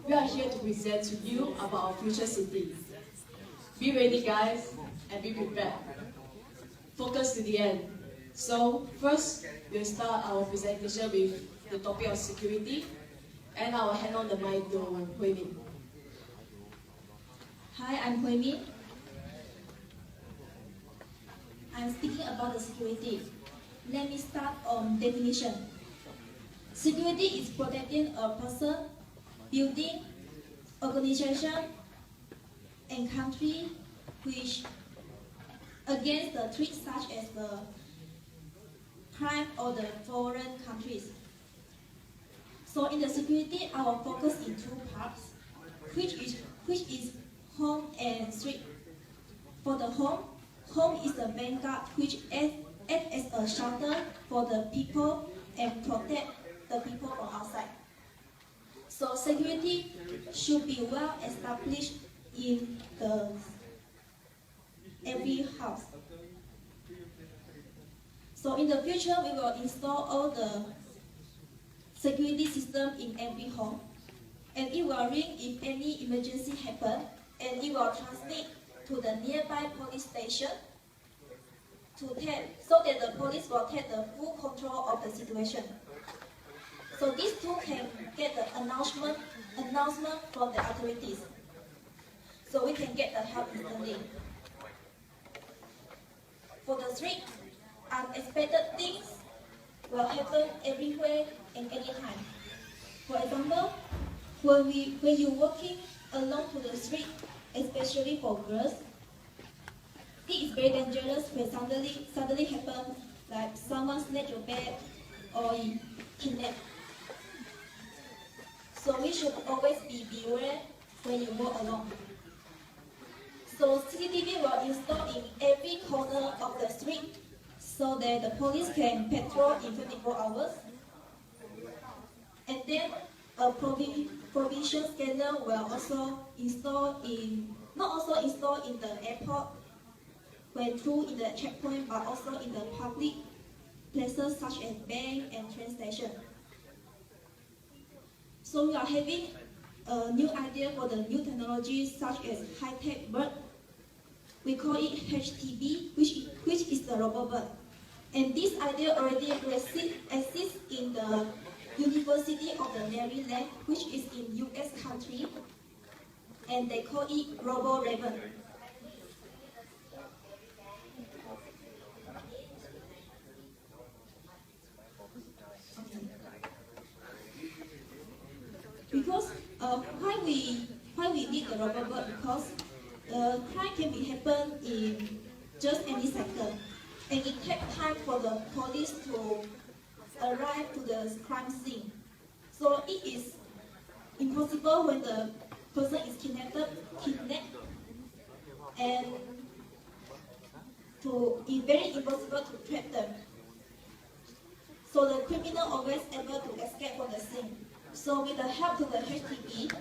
we are here to present to you about our future city. Be ready, guys, and be prepared. Focus to the end. So, first, we'll start our presentation with the topic of security, and I will hand on the mic to Hui Min. Hi, I'm Hui Min. I'm speaking about the security. Let me start on definition. Security is protecting a person, building, organization, and country which against the threats such as the crime or the foreign countries. So in the security, our focus in two parts, which is home and street. For the home is the main guard which acts as a shelter for the people and protect the people from outside. So security should be well established in every house. So in the future, we will install all the security system in every home, and it will ring if any emergency happens, and it will transmit to the nearby police station so that the police will take the full control of the situation. So these two can get the announcement from the authorities, so we can get the help instantly. For the street, unexpected things will happen everywhere and anytime. For example, when you're walking along to the street, especially for girls, it is very dangerous when suddenly happens, like someone snatch your bag or kidnap. So we should always be beware when you walk along. So CCTV will install in every corner of the street so that the police can patrol in 24 hours. And then a provision scanner will also not also installed in the airport, when through in the checkpoint, but also in the public places such as bank and train station. So we are having a new idea for the new technology such as high-tech bird. We call it HTB, which is the robot bird. And this idea already exists in the University of the Maryland, which is in US country, and they call it Robo Raven. Because why we need the robot bird? Because crime can be happen in just any sector, and it takes time for the police to arrive to the crime scene. So it is impossible when the person is kidnapped, and it's very impossible to trap them. So the criminal always able to escape from the scene. So with the help of the HTB,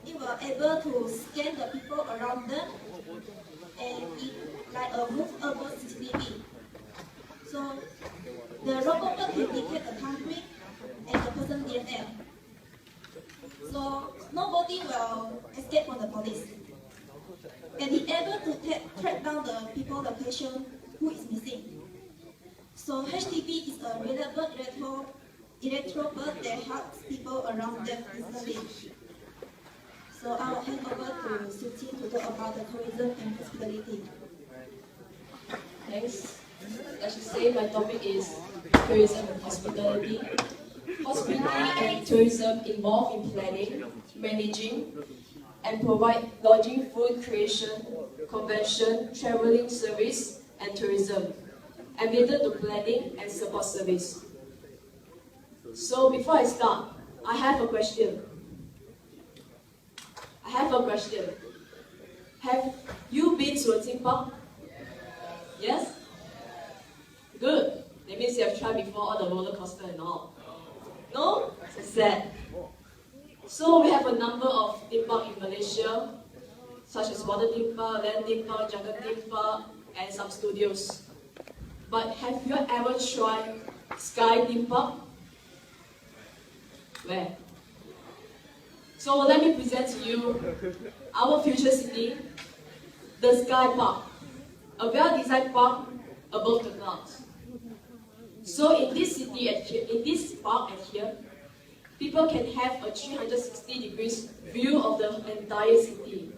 it will able to scan the people around them, and it like a movable CCTV. So the robot can detect the country and the person DNA. So nobody will escape from the police. And he able to track down the people location who is missing. So HTB is a reliable electro bird that helps people around them instantly. So I will hand over to Suchi to talk about the tourism and hospitality. Thanks. As you say, my topic is tourism and hospitality. Hospitality and tourism involve in planning, managing, and provide lodging, food creation, convention, traveling service, and tourism, and related to planning and support service. So before I start, I have a question. Have you been to a theme park? Yes? Good. That means you have tried before all the roller coaster and all. No? So sad. So we have a number of theme parks in Malaysia, such as water theme park, land theme park, jungle theme park, and some studios. But have you ever tried sky theme park? Where? So let me present to you our future city, the Sky Park, a well-designed park above the clouds. So in this city, in this park and here, people can have a 360 degrees view of the entire city.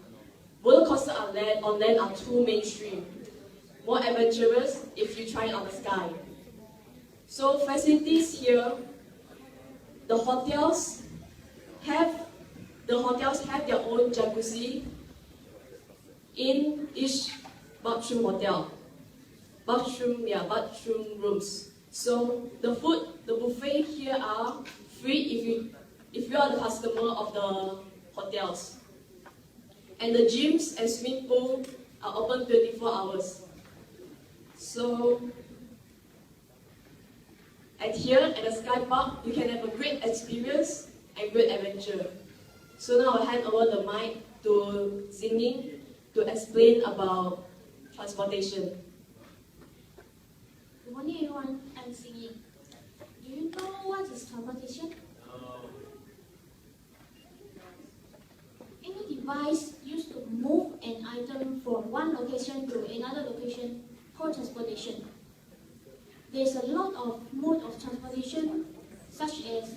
Roller coasters on land are too mainstream, more adventurous if you try it on the sky. So facilities here, the hotels have their own jacuzzi in each bathroom rooms. So the buffet here are free if you are the customer of the hotels. And the gyms and swimming pool are open 24 hours. So here at the Sky Park, you can have a great experience and great adventure. So now I'll hand over the mic to Xingning to explain about transportation. Good morning everyone, I'm Xingning. Do you know what is transportation? Any device used to move an item from one location to another location called transportation. There's a lot of mode of transportation such as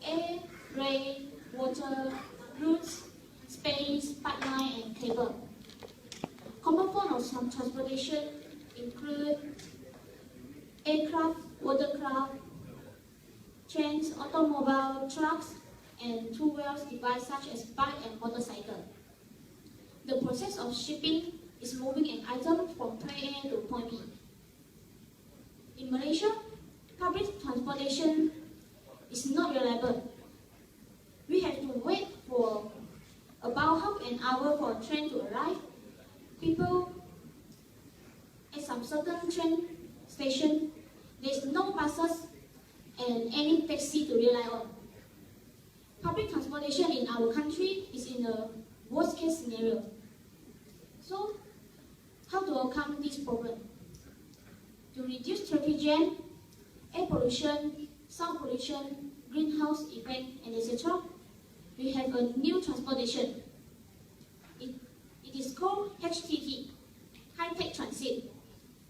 air, rail, water, roads, space, pipeline, and cable. Common forms of transportation include aircraft, watercraft, trains, automobile, trucks, and two-wheel devices such as bike and motorcycle. The process of shipping is moving an item from point A to point B. In Malaysia, public transportation is not reliable. We have to wait for about half an hour for a train to arrive. People at some certain train station, there is no buses and any taxi to rely on. Public transportation in our country is in a worst case scenario. So, how to overcome this problem? To reduce traffic jam, air pollution, sound pollution, greenhouse effect, and etc., we have a new transportation. It is called HTT, High-Tech Transit,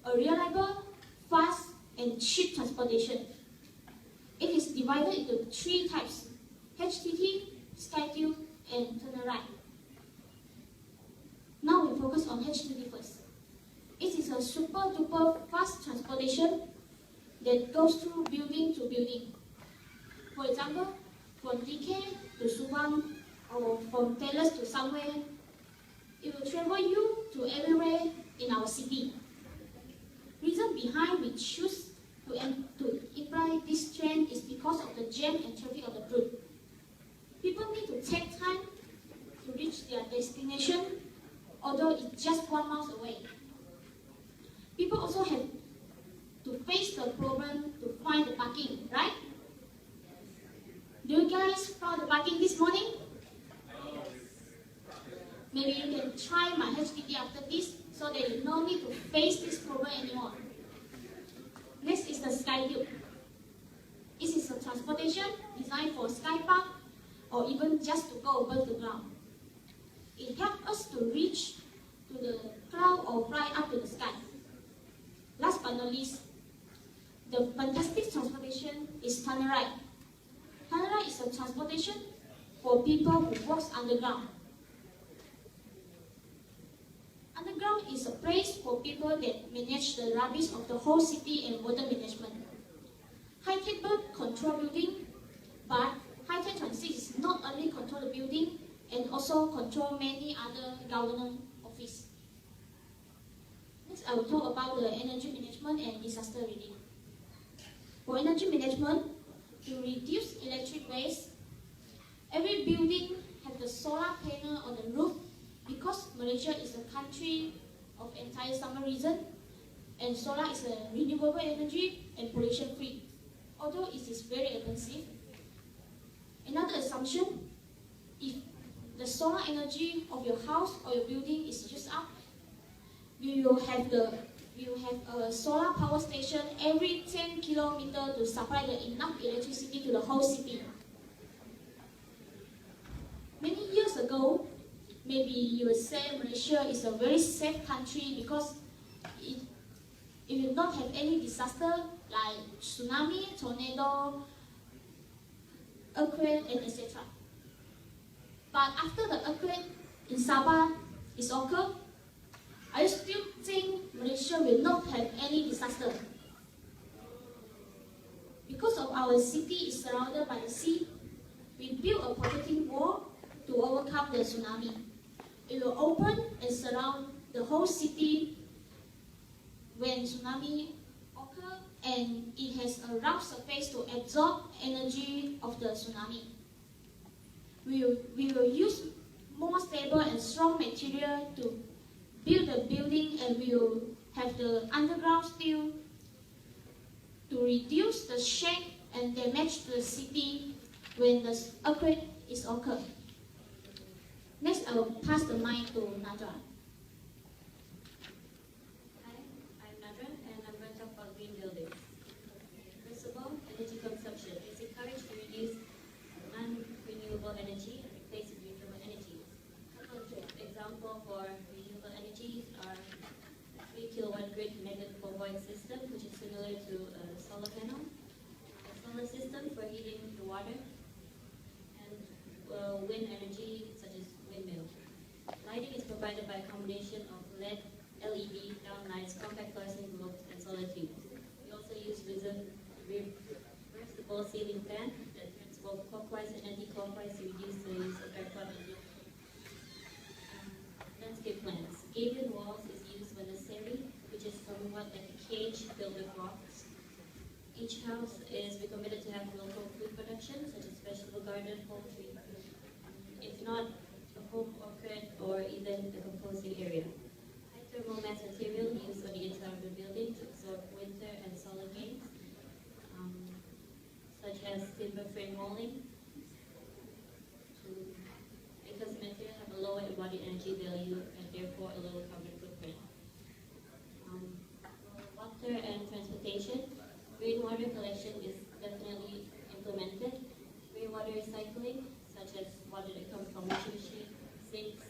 a reliable, fast, and cheap transportation. It is divided into three types: HTT, SkyTube, and Turn-A-Ride. Now we focus on HTT first. It is a super-duper fast transportation that goes through building to building. For example, from DK to Subang, or from Taylors to somewhere, it will travel you to everywhere in our city. Reason behind we choose to imply this trend is because of the jam and traffic of the route. People need to take time to reach their destination, although it's just 1 mile away. People also have to face the problem to find the parking, right? Do you guys found the parking this morning? Maybe you can try my HTT after this so that you don't need to face this problem anymore. Next is the SkyTube. This is a transportation designed for sky park or even just to go above the ground. It helps us to reach to the cloud or fly up to the sky. Last but not least, the fantastic transportation is Turn-A-Ride. Turn-A-Ride is a transportation for people who walk underground. Underground is a place for people that manage the rubbish of the whole city and water management. High-tech control building, but high-tech transit is not only control the building and also control many other government offices. Next, I will talk about the energy management and disaster relief. For energy management, to reduce electric waste, every building has the solar panel on the roof because Malaysia is a country of entire summer region and solar is a renewable energy and pollution free, although it is very expensive. Another assumption, if the solar energy of your house or your building is used up, you will have a solar power station every 10 kilometers to supply enough electricity to the whole city. ago, maybe you would say Malaysia is a very safe country because it will not have any disaster like tsunami, tornado, earthquake, and etc. But after the earthquake in Sabah is occurred, I still think Malaysia will not have any disaster. Because of our city is surrounded by the sea, we built a protecting wall to overcome the tsunami. It will open and surround the whole city when tsunami occurs, and it has a rough surface to absorb energy of the tsunami. We will use more stable and strong material to build the building, and we will have the underground steel to reduce the shake and damage to the city when the earthquake is occurred. Next, I will pass the mic to Nadra. Hi, I'm Nadra, and I'm going to talk about green buildings. First of all, energy consumption. It's encouraged to reduce non-renewable energy and replace it with renewable energies. A couple of examples for renewable energies are 3 kilowatt grid connected convoy system, which is similar to a solar panel, a solar system for heating the water, and wind energy such as windmill. Lighting is provided by a combination of LED downlights, compact fluorescent globes, and solar tubes. We also use reversible ceiling fan that turns both clockwise and anti-clockwise to reduce the use of aircon and landscape plants. Gated walls is used when necessary, which is somewhat like a cage filled with rocks. Each house is recommended to have local food production, such as vegetable garden, poultry, if not a home orchard or even a composting area. High thermal mass material used on the inside of the building to absorb winter and solar gains, such as timber frame walling, because the material have a lower embodied energy value and therefore a lower carbon footprint. Water and transportation. Rainwater collection is definitely implemented. Rainwater recycling, such as water that comes from washing machine, sinks,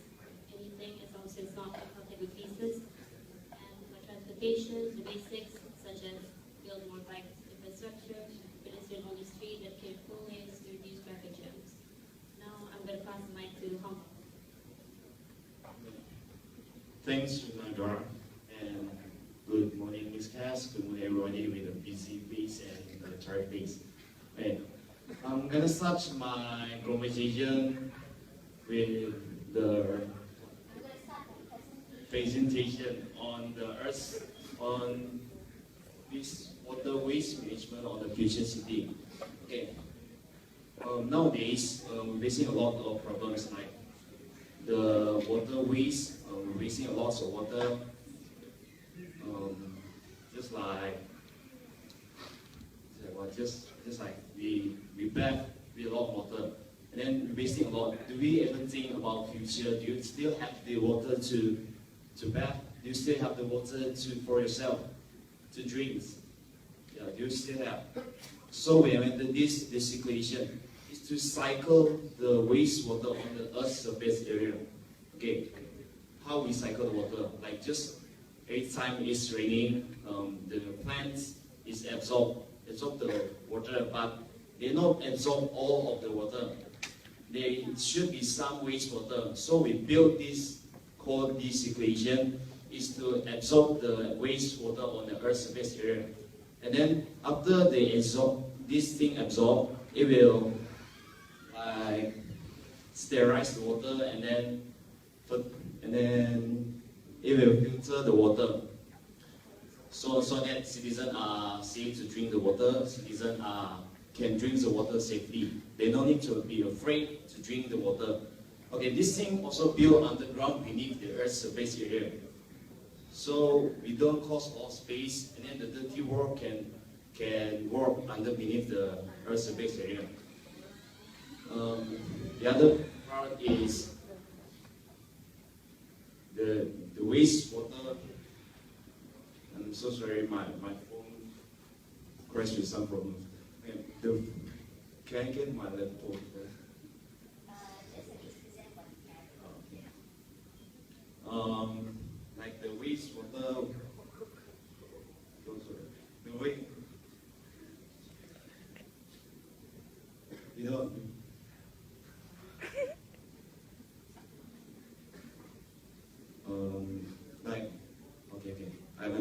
anything, as long as it's not in contact with pieces. And for transportation, the basics, such as build more bike infrastructure, pedestrian on the street that can full lanes to reduce traffic jams. Now I'm going to pass the mic to Hong. Thanks, Nadra, and good morning, Ms. Cass. Good morning, everybody with a busy face and a tired face. Okay. I'm gonna start my conversation with the presentation on the Earth, on this water waste management on the future city. Okay. Nowadays, we're facing a lot of problems like the water waste. We're wasting a lot of water. Just like we bath with a lot of water, and then we're wasting a lot. Do we ever think about future? Do you still have the water to bath? Do you still have the water for yourself to drink? Yeah, do you still have? So we invented this situation is to cycle the wastewater on the Earth's surface area. Okay, how we cycle the water? Like just every time it's raining, the plants is absorb the water, but they not absorb all of the water. There should be some wastewater. So we built this, called this equation, is to absorb the wastewater on the Earth's surface area. And then after they absorb, this thing absorb, it will like sterilize the water, and then it will filter the water. So that citizens are safe to drink the water. Citizens can drink the water safely. They don't need to be afraid to drink the water. Okay, this thing also built underground beneath the Earth's surface area. So we don't cause all space, and then the dirty water can work under beneath the Earth's surface area. The other part is the wastewater. I'm so sorry, my phone crashed with some problems. Can I get my laptop?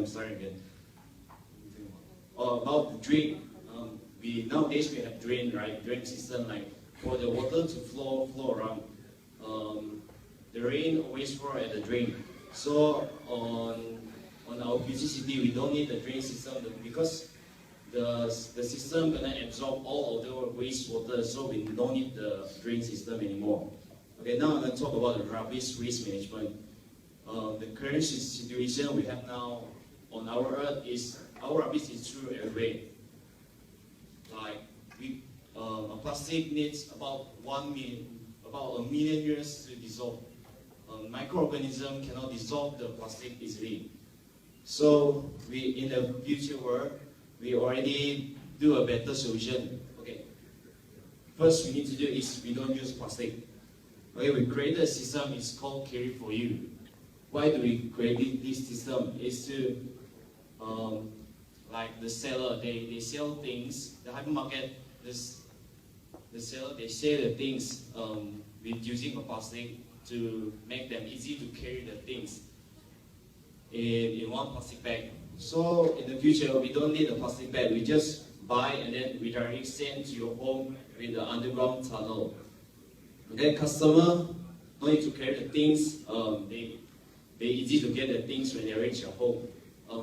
I'm sorry again. About the drain. Nowadays we have drain, right? Drain system, like for the water to flow around. The rain always fall at the drain. So on our busy city, we don't need the drain system because the system gonna absorb all of the wastewater, so we don't need the drain system anymore. Okay, now I'm gonna talk about the rubbish waste management. The current situation we have now on our earth is our rubbish is through everywhere. Like a plastic needs about a million years to dissolve. Microorganism cannot dissolve the plastic easily. So in the future world, we already do a better solution. Okay. First we need to do is we don't use plastic. Okay, we created a system, it's called Carry For You. Why do we create this system? Is to like the seller, they sell things, the hypermarket, the seller, they sell the things with using a plastic to make them easy to carry the things in one plastic bag. So in the future, we don't need a plastic bag. We just buy and then we directly send to your home with the underground tunnel. Okay, customer don't need to carry the things. They easy to get the things when they reach your home.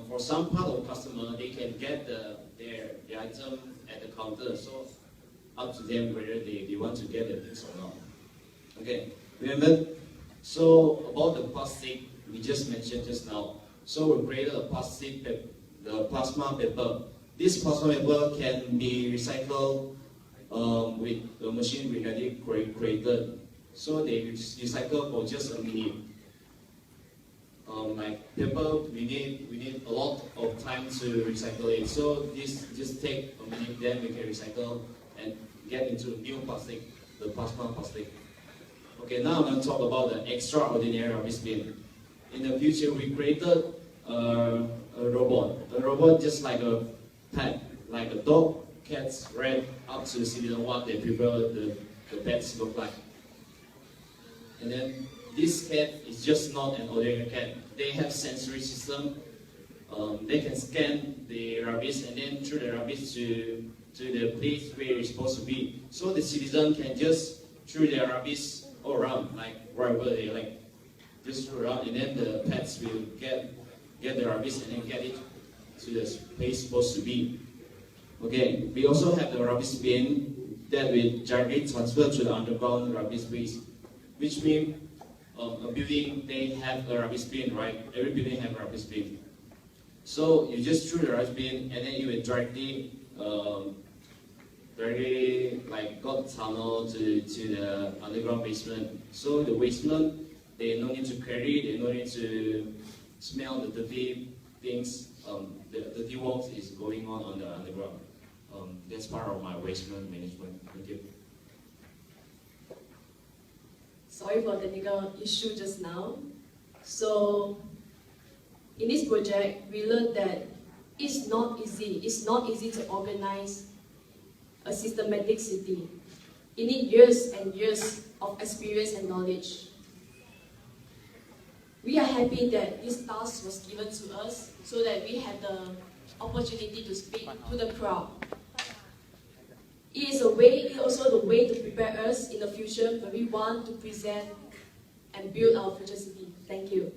For some part of customer, they can get their item at the counter. So up to them whether they want to get the things or not. Okay, remember? So about the plastic, we just mentioned just now. So we created a plastic paper, the plasma paper. This plasma paper can be recycled with the machine we already created. So they recycle for just a minute. Like paper, we need a lot of time to recycle it. So this just take a minute, then we can recycle and get into new plastic, the plasma plastic. Okay, now I'm going to talk about the extraordinary rubbish bin. In the future, we created a robot. A robot just like a pet, like a dog, cats, rat, up to citizen what they prefer the pets look like. And then this cat is just not an ordinary cat. They have sensory system. They can scan the rubbish and then throw the rubbish to the place where it's supposed to be. So the citizen can just throw their rubbish all around, like wherever they like. Just throw around, and then the pets will get the rubbish and then get it to the place supposed to be. Okay, we also have the rubbish bin that will directly transfer to the underground rubbish waste, which means a building, they have a rubbish bin, right? Every building have a rubbish bin. So you just throw the rubbish bin and then you will directly like got tunnel to the underground basement. So the basement, they no need to carry, they no need to smell the dirty things. The dirty works is going on the underground. That's part of my waste management. Thank you. Sorry for the technical issue just now. So in this project, we learned that it's not easy. It's not easy to organize a systematic city. You need years and years of experience and knowledge. We are happy that this task was given to us so that we have the opportunity to speak to the crowd. It is also the way to prepare us in the future when we want to present and build our future city. Thank you.